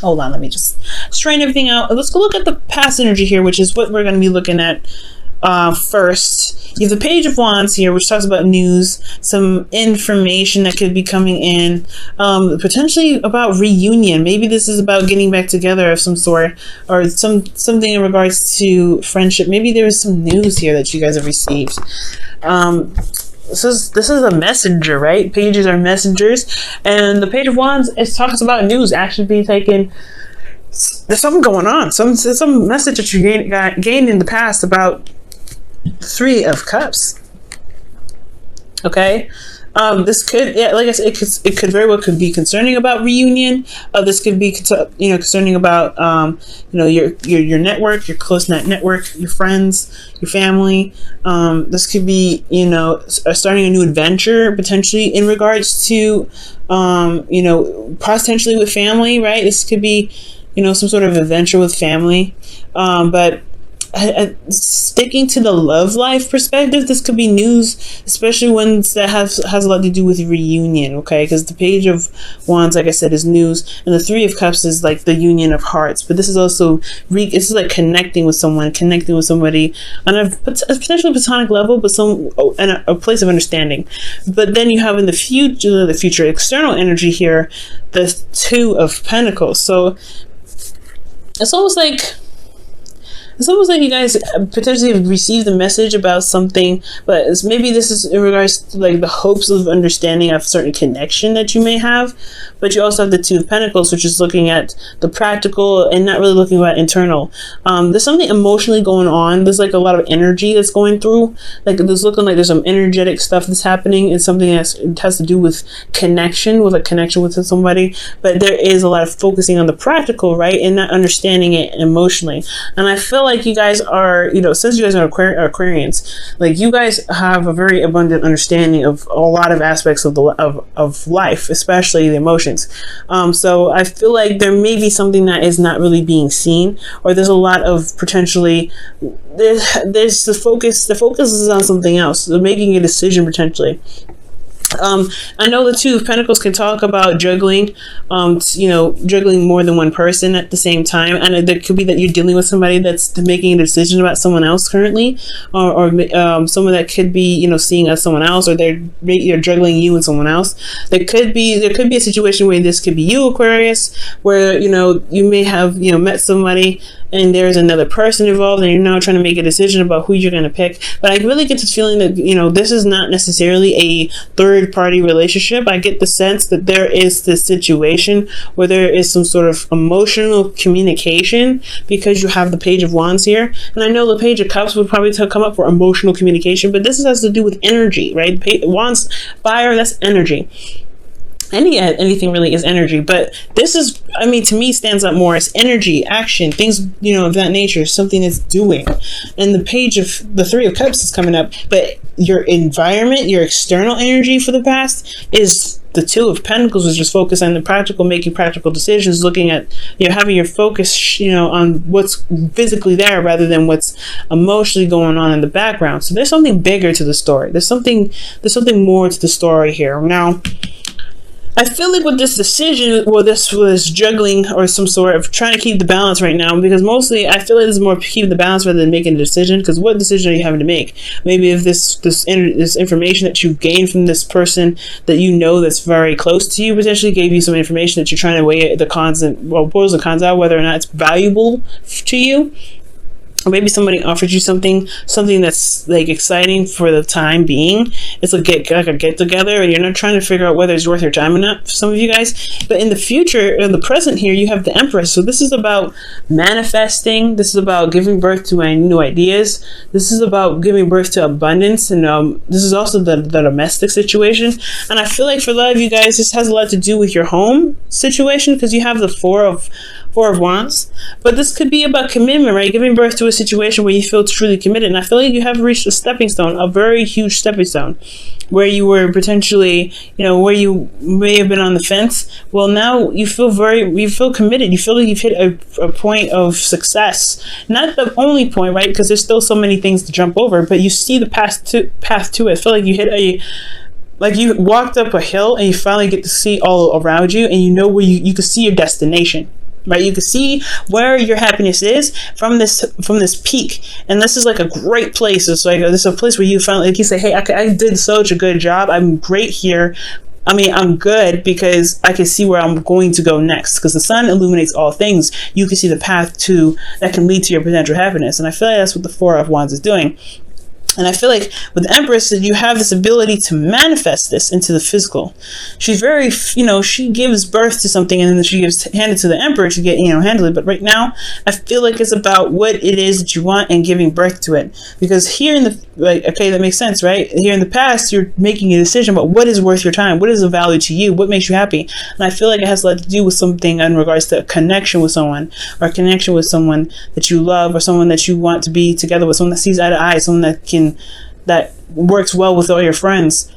Hold on, let me just strain everything out. Let's go look at the past energy here, which is what we're going to be looking at first. You have the Page of Wands here, which talks about news, some information that could be coming in, potentially about reunion. Maybe this is about getting back together of some sort, or something in regards to friendship. Maybe there is some news here that you guys have received. This is a messenger, right? Pages are messengers, and the Page of Wands, it talks about news actually being taken. There's something going on. Some message that you gained in the past about Three of Cups. Okay. This could, yeah, like I said, it could very well could be concerning about reunion. This could be, concerning about, your network, your close knit network, your friends, your family. This could be, starting a new adventure potentially in regards to, potentially with family, right? This could be, some sort of adventure with family. But sticking to the love life perspective, this could be news, especially one that has a lot to do with reunion, okay? Because the Page of Wands, like I said, is news, and the Three of Cups is like the union of hearts. But this is also this is like connecting with somebody on a potentially platonic level, but in a place of understanding. But then you have in the future external energy here, the Two of Pentacles. So it's almost like you guys potentially have received a message about something, but maybe this is in regards to like the hopes of understanding of certain connection that you may have. But you also have the Two of Pentacles, which is looking at the practical and not really looking at internal. There's something emotionally going on. There's like a lot of energy that's going through. Like there's looking like there's some energetic stuff that's happening, and something it has to do with connection, with somebody. But there is a lot of focusing on the practical, right, and not understanding it emotionally. And I feel like you guys are, since you guys are Aquarians, like you guys have a very abundant understanding of a lot of aspects of of life, especially the emotions. So I feel like there may be something that is not really being seen, or there's a lot of potentially there's the focus is on something else. They're making a decision potentially. I know the Two of Pentacles can talk about juggling, juggling more than one person at the same time. And it could be that you're dealing with somebody that's making a decision about someone else currently, or someone that could be, seeing as someone else, or they're juggling you and someone else. There could be a situation where this could be you, Aquarius, where, you may have, met somebody and there's another person involved, and you're now trying to make a decision about who you're going to pick. But I really get this feeling that, this is not necessarily a third party relationship. I get the sense that there is this situation where there is some sort of emotional communication, because you have the Page of Wands here. And I know the Page of Cups would probably come up for emotional communication, but this has to do with energy, right? Wands, fire, that's energy. Anything really is energy, but this is, to me, stands out more as energy, action, things, of that nature, something that's doing. And the Three of Cups is coming up, but your environment, your external energy for the past is the Two of Pentacles, which is focused on the practical, making practical decisions, looking at, having your focus, on what's physically there rather than what's emotionally going on in the background. So there's something bigger to the story. There's something more to the story here. Now, I feel like with this decision, this was juggling or some sort of trying to keep the balance right now, because mostly I feel like this is more keeping the balance rather than making a decision. Because what decision are you having to make? Maybe if this information that you've gained from this person that that's very close to you potentially gave you some information that you're trying to weigh the cons and pros and cons out, whether or not it's valuable to you. Or maybe somebody offered you something that's like exciting for the time being. It's like a get together, and you're not trying to figure out whether it's worth your time or not for some of you guys. But in the future, in the present here, you have the Empress. So this is about manifesting. This is about giving birth to new ideas. This is about giving birth to abundance. And this is also the domestic situation. And I feel like for a lot of you guys, this has a lot to do with your home situation, because you have the Four of Wands. But this could be about commitment, right? Giving birth to a situation where you feel truly committed. And I feel like you have reached a stepping stone, a very huge stepping stone, where you were potentially, where you may have been on the fence. Well, now you feel committed. You feel like you've hit a point of success. Not the only point, right? Because there's still so many things to jump over, but you see the path to it. I feel like you hit like you walked up a hill and you finally get to see all around you, and where you can see your destination. right? You can see where your happiness is from this peak, and this is like a great place. It's like this is a place where you finally, like, you say, hey, I did such a good job. I'm great here. I mean, I'm good because I can see where I'm going to go next, because the sun illuminates all things. You can see the path to that can lead to your potential happiness. And I feel like that's what the Four of Wands is doing. And I feel like with the Empress, that you have this ability to manifest this into the physical. She's very, she gives birth to something, and then she hand it to the Emperor to get, handle it. But right now, I feel like it's about what it is that you want and giving birth to it. Because here in the, okay, that makes sense, right? Here in the past, you're making a decision about what is worth your time, what is of value to you, what makes you happy. And I feel like it has a lot to do with something in regards to a connection with someone, or a connection with someone that you love, or someone that you want to be together with, someone that sees eye to eye, someone that works well with all your friends.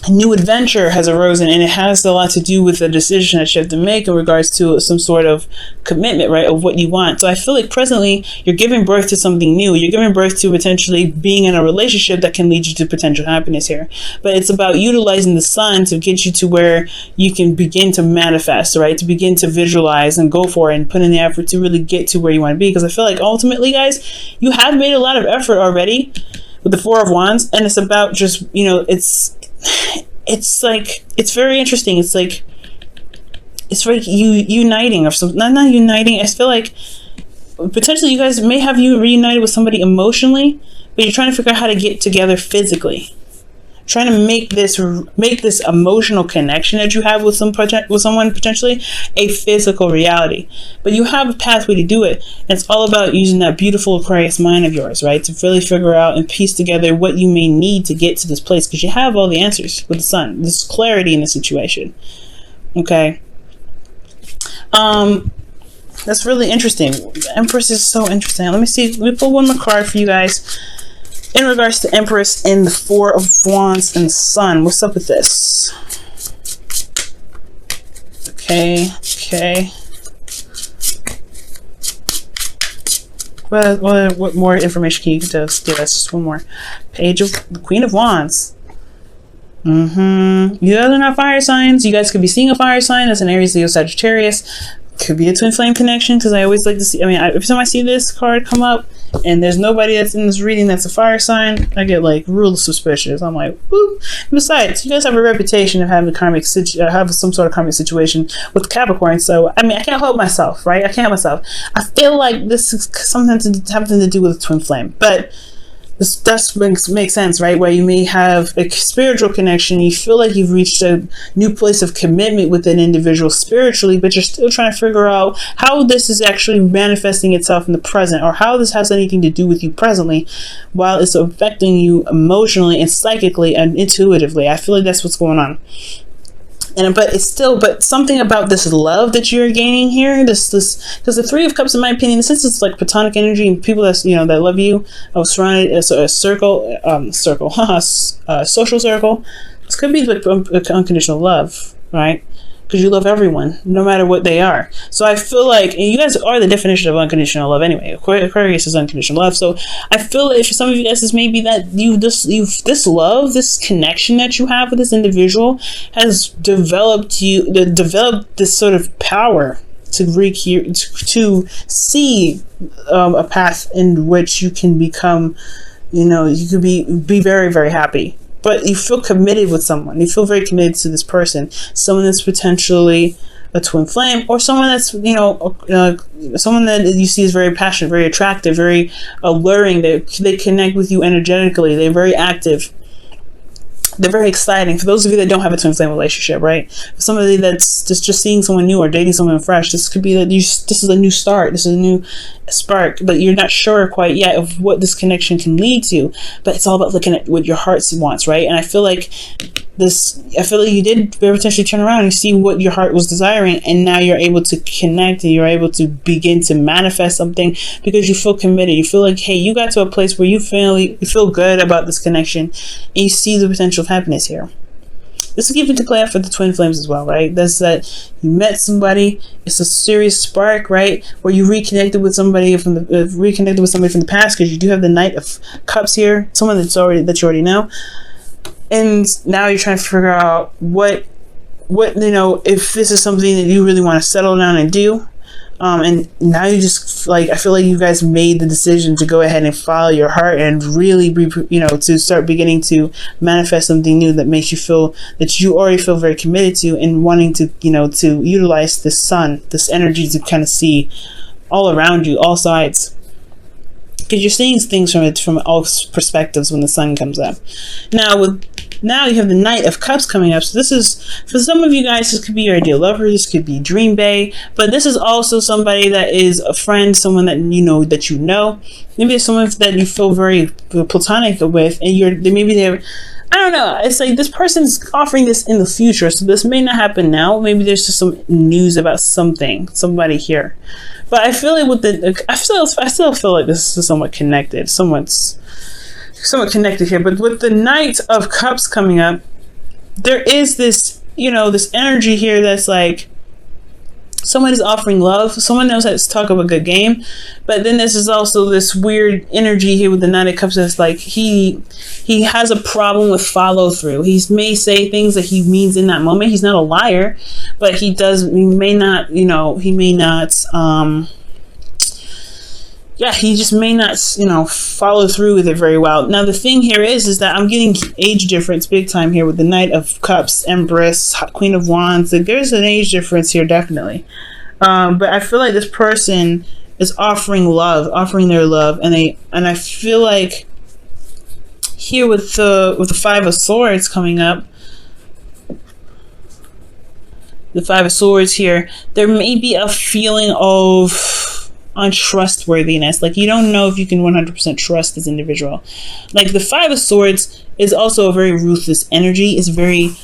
A new adventure has arisen, and it has a lot to do with the decision that you have to make in regards to some sort of commitment, right, of what you want. So I feel like presently you're giving birth to something new. You're giving birth to potentially being in a relationship that can lead you to potential happiness here. But it's about utilizing the sun to get you to where you can begin to manifest, right, to begin to visualize and go for it and put in the effort to really get to where you want to be. Because I feel like ultimately, guys, you have made a lot of effort already with the Four of Wands, and it's about just, it's like, it's very interesting. It's like you uniting, or something. Not uniting. I feel like potentially you guys may have you reunited with somebody emotionally, but you're trying to figure out how to get together physically. Trying to make this emotional connection that you have with someone potentially a physical reality. But you have a pathway to do it. And it's all about using that beautiful Aquarius mind of yours, right? To really figure out and piece together what you may need to get to this place, because you have all the answers with the sun. There's clarity in the situation. Okay. That's really interesting. The Empress is so interesting. Let me pull one more card for you guys. In regards to Empress and the Four of Wands and the Sun, what's up with this? Okay. What more information can you give us? Just one more. Page of the Queen of Wands. You guys are not fire signs. You guys could be seeing a fire sign. That's an Aries, Leo, Sagittarius. Could be a twin flame connection, because I always like to see, every time I see this card come up and there's nobody that's in this reading that's a fire sign, I get like real suspicious. I'm like, whoop. Besides, you guys have a reputation of having have some sort of karmic situation with Capricorn, so I can't help myself, right? I can't help myself. I feel like this is something to do with a twin flame, but this does make sense, right? Where you may have a spiritual connection, you feel like you've reached a new place of commitment with an individual spiritually, but you're still trying to figure out how this is actually manifesting itself in the present, or how this has anything to do with you presently, while it's affecting you emotionally and psychically and intuitively. I feel like that's what's going on. But something about this love that you're gaining here, this, because the Three of Cups, in my opinion, since it's like platonic energy and people that that love you, surrounded as a social circle. This could be like unconditional love, right? Because you love everyone, no matter what they are. So I feel like, and you guys are the definition of unconditional love anyway. Aquarius is unconditional love. So I feel like for some of you guys, it's maybe that this love, this connection that you have with this individual has developed this sort of power to see a path in which you can become, you could be very, very happy. But you feel committed with someone. You feel very committed to this person. Someone that's potentially a twin flame, or someone that's, someone that you see is very passionate, very attractive, very alluring. They connect with you energetically. They're very active. They're very exciting. For those of you that don't have a twin flame relationship, right? For somebody that's just seeing someone new or dating someone fresh, this could be that this is a new start. This is a new spark, but you're not sure quite yet of what this connection can lead to. But it's all about looking at what your heart wants, right? And I feel like you did potentially turn around and see what your heart was desiring, and now you're able to connect and you're able to begin to manifest something because you feel committed. You feel like, hey, you got to a place where you feel good about this connection, and you see the potential of happiness here. This is even to play out for the twin flames as well, right? That's that you met somebody, it's a serious spark, right? Where you reconnected with somebody from the past, because you do have the Knight of Cups here, someone that you already know. And now you're trying to figure out what if this is something that you really want to settle down and do, And now you just like, I feel like you guys made the decision to go ahead and follow your heart and really be, to start beginning to manifest something new that makes you feel that you already feel very committed to, and wanting to, to utilize this sun, this energy, to kind of see all around you, all sides. Because you're seeing things from all perspectives when the sun comes up. Now you have the Knight of Cups coming up. So this is, for some of you guys, this could be your ideal lover. This could be Dream Bae. But this is also somebody that is a friend, someone that you know. Maybe it's someone that you feel very platonic with, and they're, I don't know. It's like this person's offering this in the future, so this may not happen now. Maybe there's just some news about somebody here. But I feel like I still feel like this is somewhat connected. Somewhat connected here. But with the Knight of Cups coming up, there is this, this energy here that's like, someone is offering love. Someone knows how to talk of a good game. But then this is also this weird energy here with the Knight of Cups that's like, he has a problem with follow through. He may say things that he means in that moment. He's not a liar, but he may not he just may not, follow through with it very well. Now, the thing here is that I'm getting age difference big time here with the Knight of Cups, Empress, Queen of Wands. There's an age difference here, definitely. But I feel like this person is offering their love, and I feel like here with the Five of Swords coming up, the Five of Swords here, there may be a feeling of untrustworthiness. Like, you don't know if you can 100% trust this individual. Like, the Five of Swords is also a very ruthless energy. It's very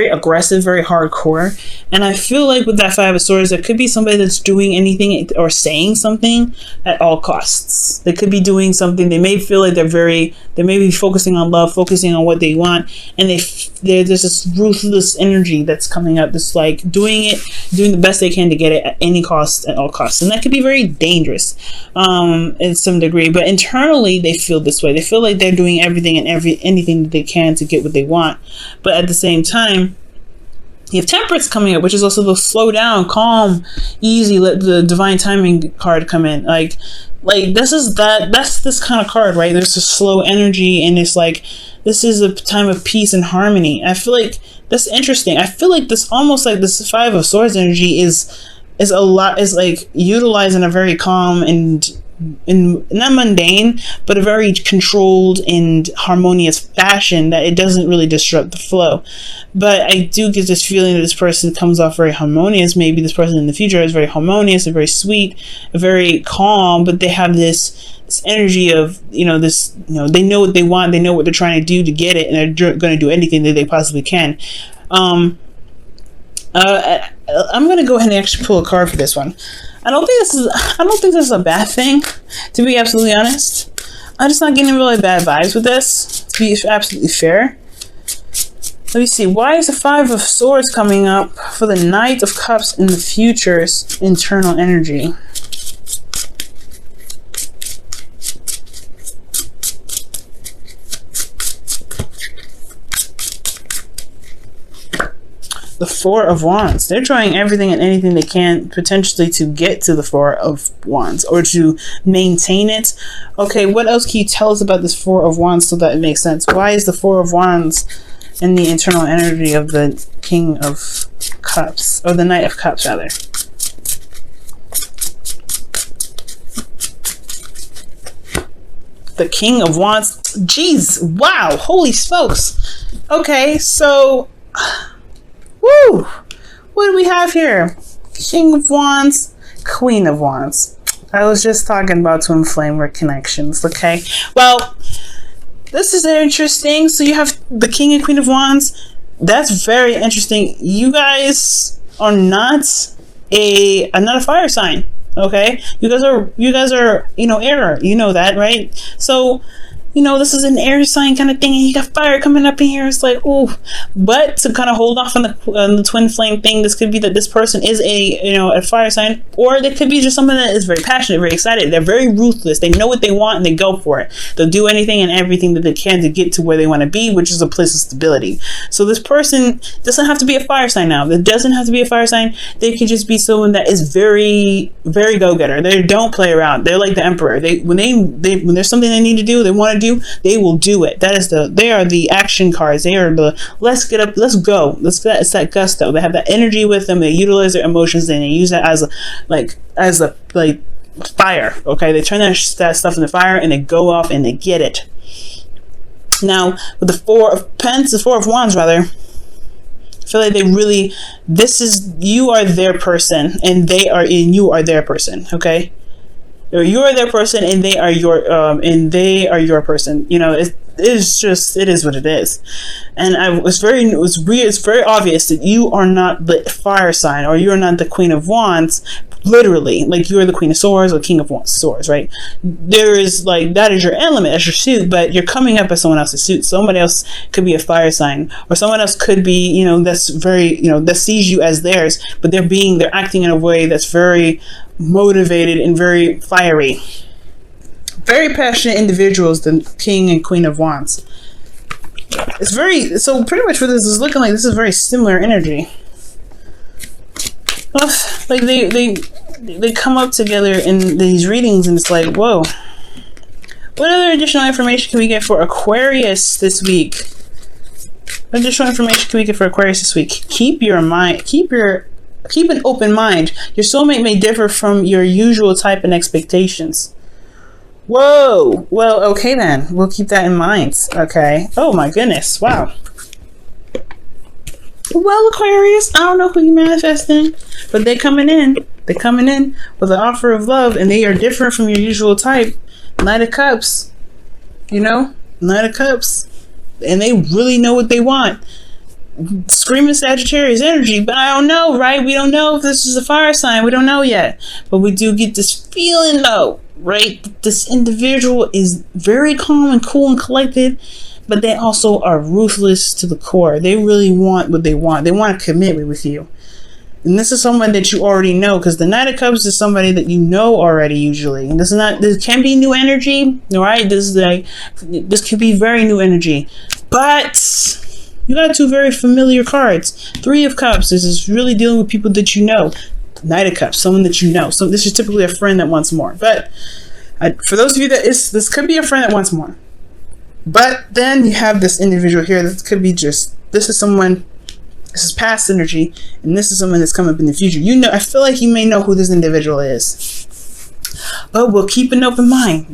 aggressive, very hardcore. And I feel like with that Five of Swords, there could be somebody that's doing anything or saying something at all costs. They could be doing something. They may feel like they may be focusing on love, focusing on what they want, and there's this ruthless energy that's coming up, that's like doing the best they can to get it at any cost, at all costs. And that could be very dangerous in some degree. But internally, they feel this way. They feel like they're doing everything and anything that they can to get what they want. But at the same time, you have Temperance coming up, which is also the slow down, calm, easy, let the divine timing card come in. Like that's this kind of card, right? There's a slow energy, and it's like, this is a time of peace and harmony. I feel like that's interesting. I feel like this, almost like this Five of Swords energy is like utilized in a very calm and not mundane, but a very controlled and harmonious fashion, that it doesn't really disrupt the flow. But I do get this feeling that this person comes off very harmonious. Maybe this person in the future is very harmonious, and very sweet, very calm, but they have this energy of, they know what they want, they know what they're trying to do to get it, and they're going to do anything that they possibly can. I'm going to go ahead and actually pull a card for this one. I don't think this is a bad thing, to be absolutely honest. I'm just not getting really bad vibes with this, to be absolutely fair. Let me see. Why is the Five of Swords coming up for the Knight of Cups in the future's internal energy? The Four of Wands. They're trying everything and anything they can potentially to get to the Four of Wands, or to maintain it. Okay, what else can you tell us about this Four of Wands so that it makes sense? Why is the Four of Wands in the internal energy of the King of Cups, or the Knight of Cups rather? The King of Wands. Jeez, wow, holy smokes. Okay, so woo! What do we have here? King of Wands, Queen of Wands. I was just talking about twin flame connections, okay? Well, this is interesting. So you have the King and Queen of Wands. That's very interesting. You guys are not a fire sign, okay? You guys are, air. You know that, right? So this is an air sign kind of thing, and you got fire coming up in here. It's like, oh, but to kind of hold off on the twin flame thing, this could be that this person is a fire sign, or they could be just someone that is very passionate, very excited. They're very ruthless. They know what they want and they go for it. They'll do anything and everything that they can to get to where they want to be, which is a place of stability. So this person doesn't have to be a fire sign now. It doesn't have to be a fire sign. They can just be someone that is very, very go-getter. They don't play around. They're like the emperor. When there's something they need to do, they want to do, they will do it. They are the action cards. They are the let's get up, let's go. It's that gusto. They have that energy with them. They utilize their emotions and they use that as a fire. Okay, they turn that stuff into fire and they go off and they get it. Now with the Four of Wands rather, I feel like you are their person and you are their person. Okay, or you are their person and they are your person. It is what it is. And it's very obvious that you are not the fire sign, or you are not the Queen of Wands, literally, like you are the Queen of Swords or King of Swords, right? There is that is your element, that's your suit, but you're coming up as someone else's suit. Somebody else could be a fire sign, or someone else could be, that's very, that sees you as theirs, but they're acting in a way that's very motivated and very fiery. Very passionate individuals, the King and Queen of Wands. So pretty much what this is looking like, this is very similar energy. Like they come up together in these readings and it's like, whoa. What other additional information can we get for Aquarius this week? What additional information can we get for Aquarius this week? Keep an open mind. Your soulmate may differ from your usual type and expectations. Whoa. Well, okay then. We'll keep that in mind. Okay. Oh my goodness. Wow. Well, Aquarius, I don't know who you're manifesting, but they're coming in. They're coming in with an offer of love, and they are different from your usual type. Knight of Cups. Knight of Cups. And they really know what they want. Screaming Sagittarius energy, but I don't know, right? We don't know if this is a fire sign. We don't know yet. But we do get this feeling, though, right? This individual is very calm and cool and collected, but they also are ruthless to the core. They really want what they want. They want a commitment with you. And this is someone that you already know, because the Knight of Cups is somebody that you know already usually. And this can be new energy, right? This could be very new energy. But you got two very familiar cards. Three of Cups. This is really dealing with people that you know. Knight of Cups, someone that you know. So this is typically a friend that wants more. But for those of you this could be a friend that wants more. But then you have this individual here that could be this is past energy, and this is someone that's coming up in the future. I feel like you may know who this individual is. But we'll keep an open mind.